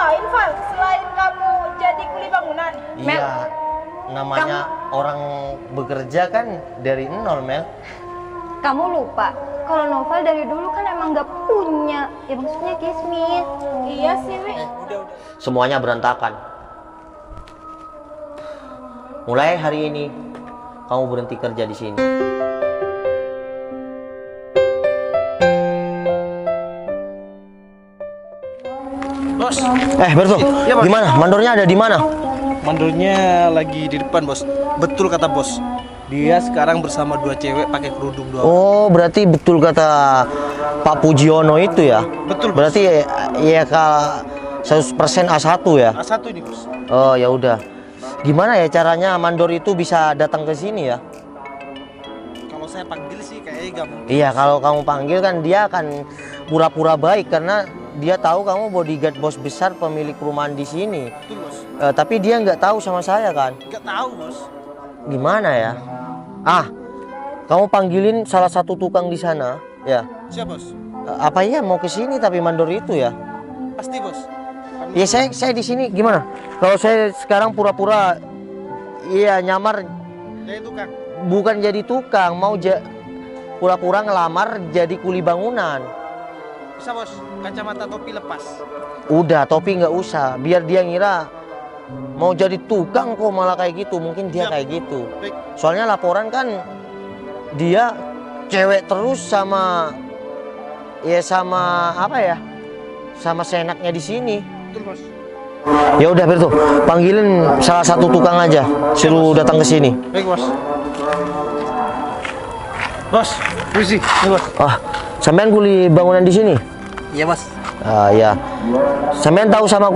lain, Val, selain kamu jadi kuli bangunan? Iya, namanya orang bekerja kan dari nol, Mel. Kamu lupa, kalau Noval dari dulu kan emang nggak punya, ya maksudnya kismis. Iya sih, Mi. Semuanya berantakan. Mulai hari ini, kamu berhenti kerja di sini. Bos. Berto, Iya, Bos. gimana? Mandornya ada di mana? Mandornya lagi di depan, Bos. Betul kata Bos. Dia sekarang bersama dua cewek pakai kerudung dua. Oh, berarti betul kata Pak Pujiono itu ya? Betul, Bos. Berarti ya kalau 100% A1 ya? A1 ini, Bos. Oh, ya udah. Gimana ya caranya mandor itu bisa datang ke sini ya? Kalau saya panggil sih kayaknya gak mungkin. Iya, kalau kamu panggil kan dia akan pura-pura baik karena dia tahu kamu bodyguard bos besar pemilik perumahan di sini. Betul, Bos. Tapi dia nggak tahu sama saya kan? Gak tahu, Bos. Gimana ya? Kamu panggilin salah satu tukang di sana, ya? Siap, Bos? Apa iya mau ke sini tapi mandor itu ya? Pasti, Bos. Ya saya di sini gimana? Kalau saya sekarang pura-pura iya nyamar Jadi tukang. bukan jadi tukang, mau pura-pura ngelamar jadi kuli bangunan. Bisa, Bos. Kacamata topi lepas. Udah, topi nggak usah, biar dia ngira mau jadi tukang kok malah kayak gitu. Mungkin dia Siap. kayak gitu. Baik. Soalnya laporan kan dia cewek terus sama apa ya? Sama seenaknya di sini. Betul, Bos. Ya udah Berto, panggilin salah satu tukang aja, suruh datang ke sini. Baik, Bos. Bos, puisi. Ini, Bos. Sampean kuli bangunan di sini? Iya, Bos. Ya. Sampean tahu sama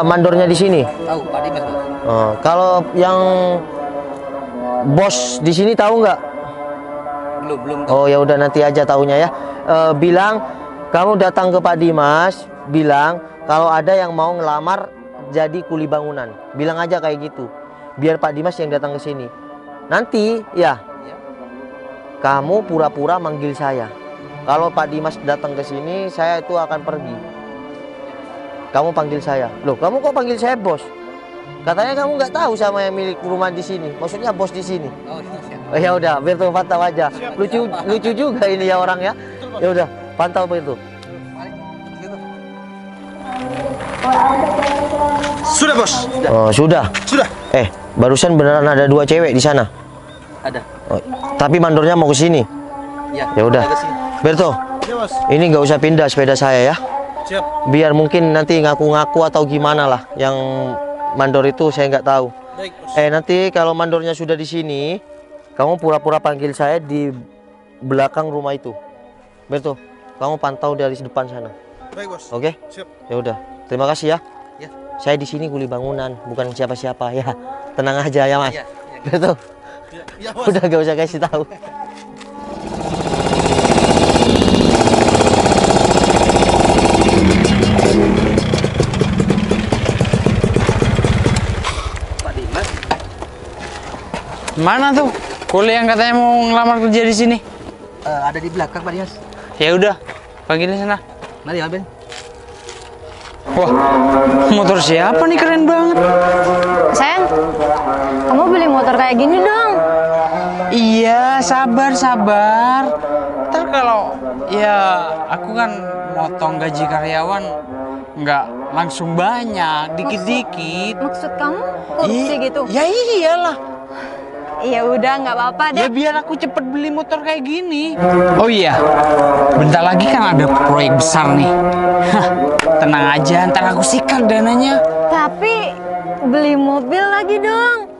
mandornya di sini? Tahu, Pak Dimas, Bos. Kalau yang bos di sini tahu nggak? Belum. Oh ya udah nanti aja taunya ya. Bilang kamu datang ke Pak Dimas, bilang kalau ada yang mau ngelamar jadi kuli bangunan. Bilang aja kayak gitu. Biar Pak Dimas yang datang ke sini. Nanti ya, kamu pura-pura manggil saya. Kalau Pak Dimas datang ke sini, saya itu akan pergi. Kamu panggil saya. Loh, kamu kok panggil saya bos? Katanya kamu nggak tahu sama yang milik rumah di sini. Maksudnya bos di sini. Oh ya udah, Berto pantau aja. Lucu juga ini ya orang ya. Ya udah, pantau Berto. Sudah, Bos. Oh, sudah. Sudah. Barusan beneran ada dua cewek di sana. Ada. Tapi mandornya mau ke sini. Ya udah. Berto, Ya, Bos. ini nggak usah pindah sepeda saya ya. Siap. Biar mungkin nanti ngaku-ngaku atau gimana lah. Yang mandor itu saya nggak tahu. Baik, Bos. Nanti kalau mandornya sudah di sini, kamu pura-pura panggil saya di belakang rumah itu. Berto, kamu pantau dari depan sana. Baik, Bos. Oke? Siap. Ya udah. Terima kasih ya. Ya. Saya di sini kuli bangunan, bukan siapa-siapa ya. Tenang aja ya, Mas. Iya, Berto, Ya, Bos. udah gak usah kasih tahu. Pak Dimas. Mana tuh? Kuli yang katanya mau ngelamar kerja di sini. Ada di belakang, Pak Dimas. Ya udah, panggilin sana. Mari, ambil. Wah, motor siapa nih keren banget. Sayang, kamu beli motor kayak gini dong. Iya, sabar. Ntar kalau ya aku kan motong gaji karyawan nggak langsung banyak, dikit-dikit. Maksud kamu korupsi gitu? Ya iyalah. Ya udah, nggak apa-apa deh. Ya biar aku cepet beli motor kayak gini. Oh iya, bentar lagi kan ada proyek besar nih. Hah, tenang aja, ntar aku sikat dananya. Tapi beli mobil lagi dong.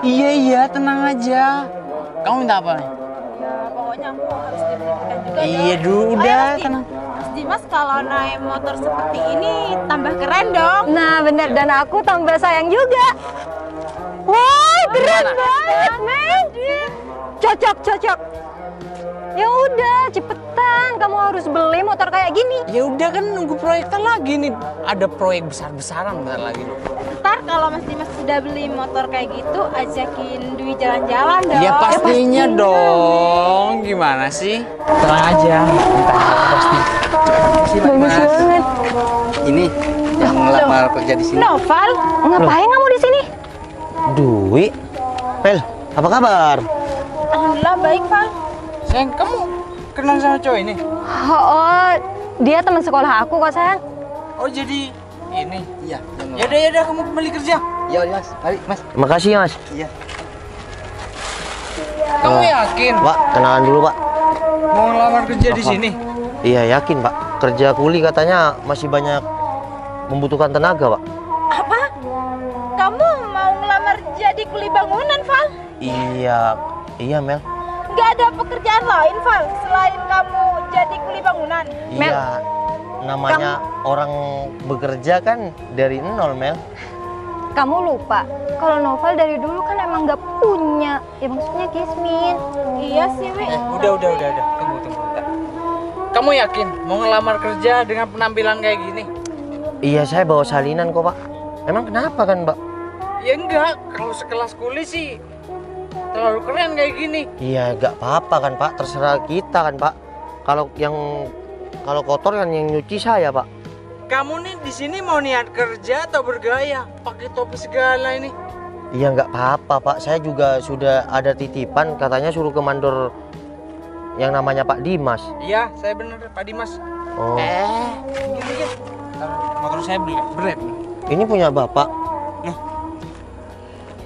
Iya, tenang aja. Kamu minta apa nih? Ya, pokoknya aku harus diberikan juga Iya, dong. udah, Ayo, tenang. Mas Dimas kalau naik motor seperti ini tambah keren dong. Nah bener, dan aku tambah sayang juga. Wah, keren banget, men. Cocok. Ya udah, cepetan. Kamu harus beli motor kayak gini. Ya udah kan nunggu proyeknya lagi nih. Ada proyek besar-besaran bentar lagi. Ntar kalau Mas Dimas sudah beli motor kayak gitu, ajakin Dwi jalan-jalan dong. Ya pastinya dong. Gimana sih? Tenang aja. Entah pasti. Bagus banget. Ini yang ngelamar kerja di sini. Noval, Ngapain kamu di sini? Dwi, Mel, apa kabar? alhamdulillah baik, Val. Sayang, kamu kenal sama cowok ini? Oh, dia teman sekolah aku kok sayang. Oh, jadi ini. Iya. Yaudah, kamu kembali kerja. Iya Mas, mari Mas. Makasih Mas. Iya. Kamu yakin Pak, kenalan dulu Pak. mau ngelamar kerja di sini? Iya yakin Pak. Kerja kuli katanya masih banyak membutuhkan tenaga Pak. Apa? Kamu mau ngelamar jadi kuli bangunan, Val? Iya Mel. Nggak ada pekerjaan lain, Val, selain kamu jadi kuli bangunan? Iya. Namanya orang bekerja kan dari nol Mel. Kamu lupa, kalau Noval dari dulu kan emang nggak punya. Ya maksudnya Kismin. Iya sih, Wi. Udah. Tunggu. Bentar. Kamu yakin mau ngelamar kerja dengan penampilan kayak gini? Iya saya bawa salinan kok Pak. Emang kenapa kan Pak? Ya enggak, kalau sekelas kuli sih terlalu keren kayak gini. Iya gak apa-apa kan Pak. Terserah kita kan Pak. Kalau kotor kan yang nyuci saya Pak. Kamu nih di sini mau niat kerja atau bergaya? Pakai topi segala ini. Iya nggak apa-apa Pak. Saya juga sudah ada titipan katanya suruh ke mandor yang namanya Pak Dimas. Iya, saya bener Pak Dimas. Oh. Gini. Motor saya berat. Ini punya Bapak.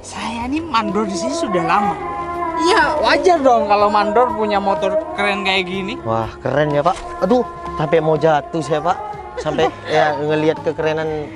Saya nih mandor di sini sudah lama. Iya, wajar dong kalau mandor punya motor keren kayak gini. Wah keren ya Pak. Aduh sampai mau jatuh saya Pak. Sampai ya ngelihat kekerenan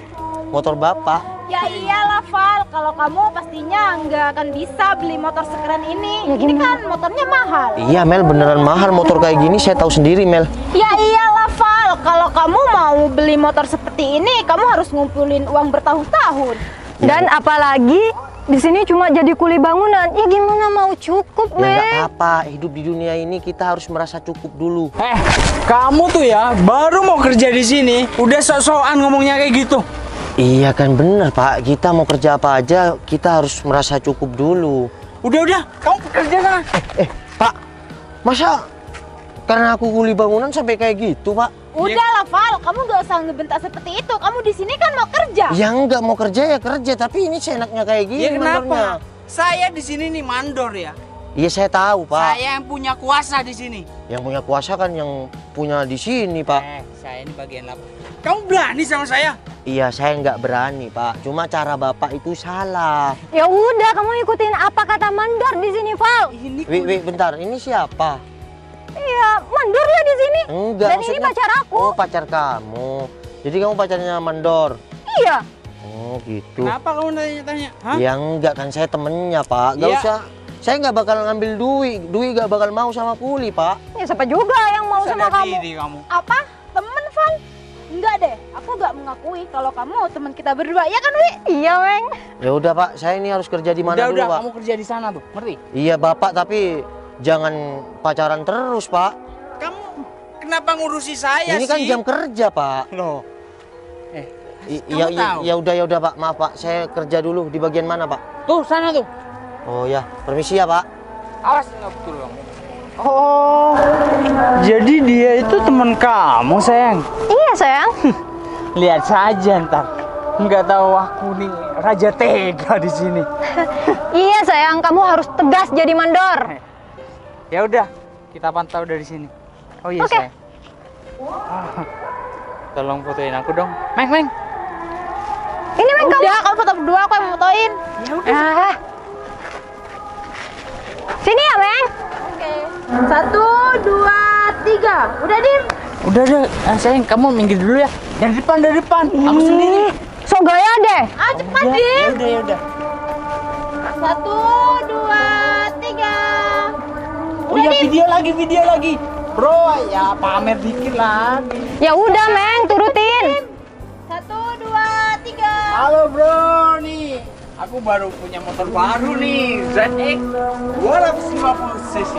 motor Bapak. Ya iyalah, Val. Kalau kamu pastinya nggak akan bisa beli motor sekeren ini. Ya, ini gimana? kan motornya mahal. Iya Mel beneran mahal motor kayak gini saya tahu sendiri Mel. Ya iyalah, Val. Kalau kamu mau beli motor seperti ini, kamu harus ngumpulin uang bertahun-tahun. Dan apalagi di sini cuma jadi kuli bangunan. Ya gimana mau cukup, Ya nggak Meng? apa-apa. Hidup di dunia ini kita harus merasa cukup dulu. Kamu tuh ya baru mau kerja di sini, udah sok-sokan ngomongnya kayak gitu. Iya kan bener Pak. Kita mau kerja apa aja kita harus merasa cukup dulu. Udah, kamu kerja sana. Pak, masa karena aku kuli bangunan sampai kayak gitu Pak? Udahlah, Val. Kamu nggak usah ngebentak seperti itu. Kamu di sini kan mau kerja. Ya enggak mau kerja ya kerja, tapi ini seenaknya kayak gini Ya kenapa? mandornya. Saya di sini nih mandor ya. Iya saya tahu Pak. Saya yang punya kuasa di sini. Yang punya kuasa kan yang punya di sini Pak. Saya ini bagian lapor. Kamu berani sama saya? Iya saya nggak berani Pak. Cuma cara Bapak itu salah. Ya udah, kamu ikutin apa kata mandor di sini, Val. Ini Wih bentar, ini siapa? Iya, mandor ya di sini. Enggak. Dan ini maksudnya- pacar aku. Oh pacar kamu. Jadi kamu pacarnya mandor. Iya. Oh gitu. Kenapa kamu tanya-tanya? Hah? Ya enggak kan saya temennya Pak. Gak Iya. usah. Saya nggak bakal ngambil Dwi gak bakal mau sama kuli Pak. Ya siapa juga yang mau sama Sadar kamu? diri kamu. Apa? Temen, Val? Enggak deh. Aku nggak mengakui kalau kamu teman kita berdua. Ya kan, Wi? Iya, Meng. Ya udah Pak, saya ini harus kerja di mana dulu Udah, Pak? kamu kerja di sana tuh, ngerti? Iya Bapak, tapi jangan pacaran terus Pak. Kamu kenapa ngurusi saya Ini sih? kan jam kerja Pak. Loh. Ya, Kamu tahu? ya udah Pak, maaf Pak. Saya kerja dulu di bagian mana Pak? Tuh, sana tuh. Oh ya, permisi ya Pak. Awas nggak betul kamu. Oh, jadi dia itu teman kamu, sayang. Iya, sayang. Lihat saja ntar. Nggak tahu aku nih raja tega di sini. Iya, sayang. Kamu harus tegas jadi mandor. Ya udah, kita pantau dari sini. Oh iya, Oke. sayang. Tolong fotoin aku dong. Meng. Ini, Meng, kamu. Udah, kamu foto berdua, aku yang fotoin. Ah. Sini ya, Meng. Oke. 1, 2, 3. Udah, Dim. Udah, sayang, kamu minggir dulu ya. Dari depan. Aku sendiri. So gaya deh. Ah, cepat, Dim. Ya udah. 1, 2, 3. Oh ya, video lagi. Bro, ya pamer dikit lagi. Ya udah, Meng, turutin. 1, 2, 3. Halo bro, nih aku baru punya motor baru nih, ZX 250 cc.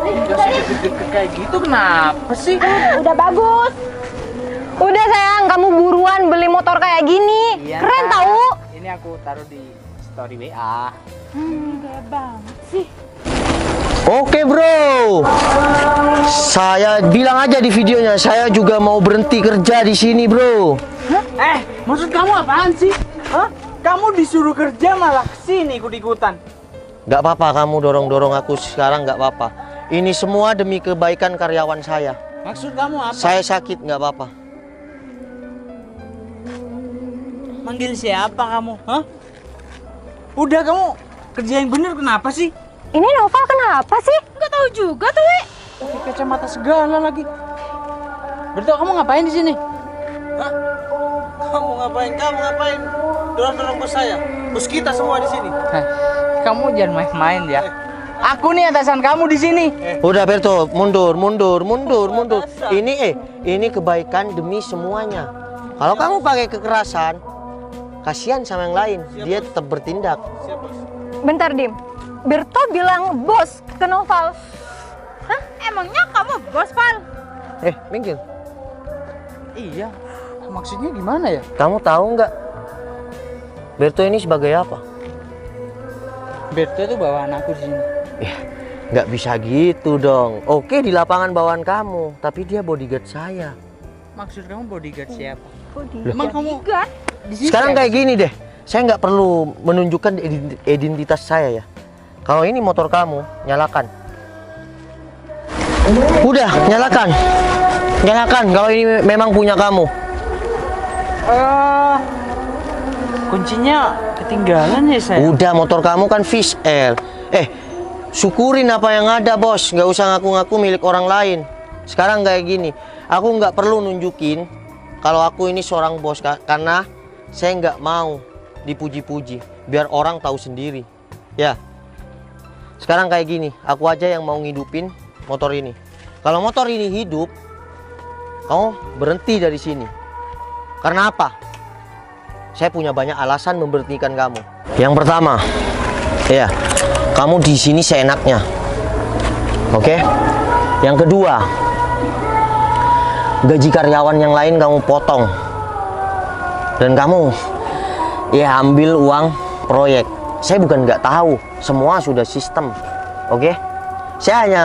Udah deket-deket kayak gitu kenapa sih? Udah bagus. Udah, sayang, kamu buruan beli motor kayak gini. Iya, Keren Kak. tahu. Ini aku taruh di story WA. Gaya banget sih. Oke bro, saya bilang aja di videonya, saya juga mau berhenti kerja di sini bro. Maksud kamu apaan sih? Hah? Kamu disuruh kerja malah kesini ikut-ikutan. Gak apa-apa kamu dorong-dorong aku sekarang, gak apa-apa. Ini semua demi kebaikan karyawan saya. Maksud kamu apa? Saya sakit, gak apa-apa. Manggil siapa kamu? Hah? Udah kamu kerja yang bener, kenapa sih? Ini Noval kenapa sih? Nggak tahu juga tuh, Wi. Pakai kacamata segala lagi. Berarti kamu ngapain di sini? Hah? Kamu ngapain? Dorong-dorong bos saya. Bos kita semua di sini. Kamu jangan main-main ya. Aku nih atasan kamu di sini. Udah Berto, mundur. Ini kebaikan demi semuanya. Kalau kamu pakai kekerasan, kasihan sama yang lain. Dia tetap bertindak. Bentar, Dim. Berto bilang bos ke Noval. Hah? Emangnya kamu bos, Val? Minggir. Iya. Maksudnya gimana ya? Kamu tahu nggak? Berto ini sebagai apa? Berto tuh bawa anakku di sini. Nggak bisa gitu dong. Oke, di lapangan bawaan kamu, tapi dia bodyguard saya. Maksud kamu bodyguard siapa? Emang kamu enggak? Di sini Sekarang siapa? kayak gini deh, saya nggak perlu menunjukkan identitas saya ya. Kalau ini motor kamu, nyalakan. Udah, nyalakan. Kalau ini memang punya kamu. Kuncinya ketinggalan ya saya. Udah, motor kamu kan Fish Air. Syukurin apa yang ada bos, nggak usah ngaku-ngaku milik orang lain. Sekarang kayak gini, aku nggak perlu nunjukin kalau aku ini seorang bos, karena saya nggak mau dipuji-puji, biar orang tahu sendiri. Ya. Sekarang kayak gini, aku aja yang mau ngidupin motor ini. Kalau motor ini hidup, kamu berhenti dari sini. Karena apa? Saya punya banyak alasan memberhentikan kamu. Yang pertama, ya, kamu di sini seenaknya. Oke? Yang kedua, gaji karyawan yang lain kamu potong. Dan kamu ya ambil uang proyek. Saya bukan nggak tahu, semua sudah sistem. Oke? Saya hanya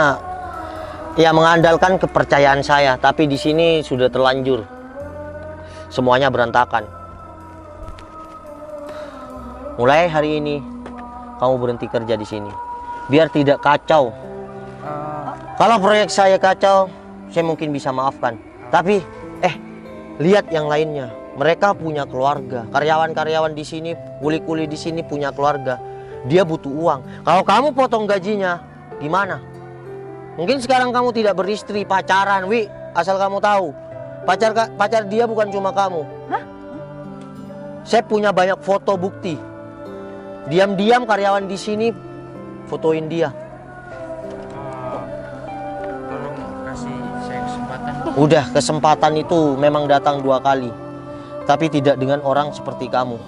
ya mengandalkan kepercayaan saya, tapi di sini sudah terlanjur. Semuanya berantakan. Mulai hari ini kamu berhenti kerja di sini, biar tidak kacau. Kalau proyek saya kacau, saya mungkin bisa maafkan. Tapi, lihat yang lainnya. Mereka punya keluarga. Karyawan-karyawan di sini, kuli-kuli di sini punya keluarga. Dia butuh uang. Kalau kamu potong gajinya, gimana? Mungkin sekarang kamu tidak beristri, pacaran, Wi. Asal kamu tahu, pacar dia bukan cuma kamu. Hah? Saya punya banyak foto bukti. Diam-diam karyawan di sini fotoin dia. Tolong kasih saya kesempatan. Udah, kesempatan itu memang datang 2 kali, tapi tidak dengan orang seperti kamu.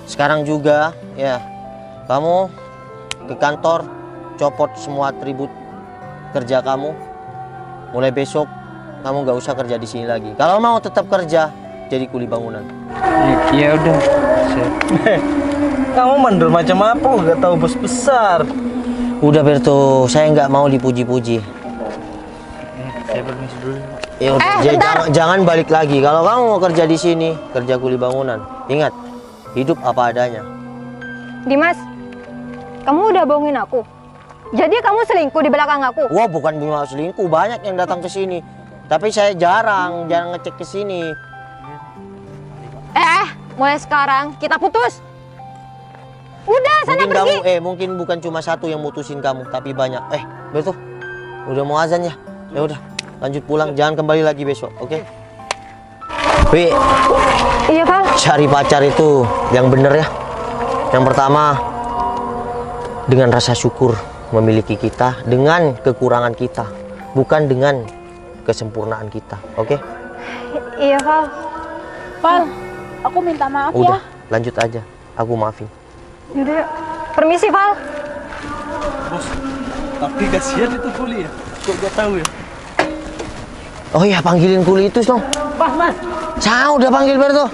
Sekarang juga ya, kamu ke kantor, copot semua atribut kerja kamu. Mulai besok kamu nggak usah kerja di sini lagi. Kalau mau tetap kerja, jadi kuli bangunan. Ya udah. Kamu mandor macam apa? Gak tahu bos besar. Udah Berto, saya nggak mau dipuji-puji. Saya permisi dulu. Ya udah, jangan balik lagi. Kalau kamu mau kerja di sini, kerja kuli bangunan. Ingat, hidup apa adanya. Dimas, kamu udah bohongin aku. Jadi kamu selingkuh di belakang aku? Wah, bukan bunga selingkuh, banyak yang datang ke sini. Tapi saya jarang ngecek ke sini. Mulai sekarang kita putus. Udah, sana Mungkin pergi. kamu, mungkin bukan cuma satu yang mutusin kamu, tapi banyak. Betul. Udah mau azan ya? Ya udah, lanjut pulang. Jangan kembali lagi besok, oke? Wi, Iya, Val. cari pacar itu yang bener ya. Yang pertama, dengan rasa syukur memiliki kita, dengan kekurangan kita, bukan dengan kesempurnaan kita, oke? Iya, Val. Val, aku minta maaf Udah, ya. lanjut aja. Aku maafin. Yaudah, permisi, Val. Bos, tapi kasihan itu kuli ya. Kok gak tahu ya? Oh iya, panggilin kuli itu dong. Mas. Saya udah panggil Berto.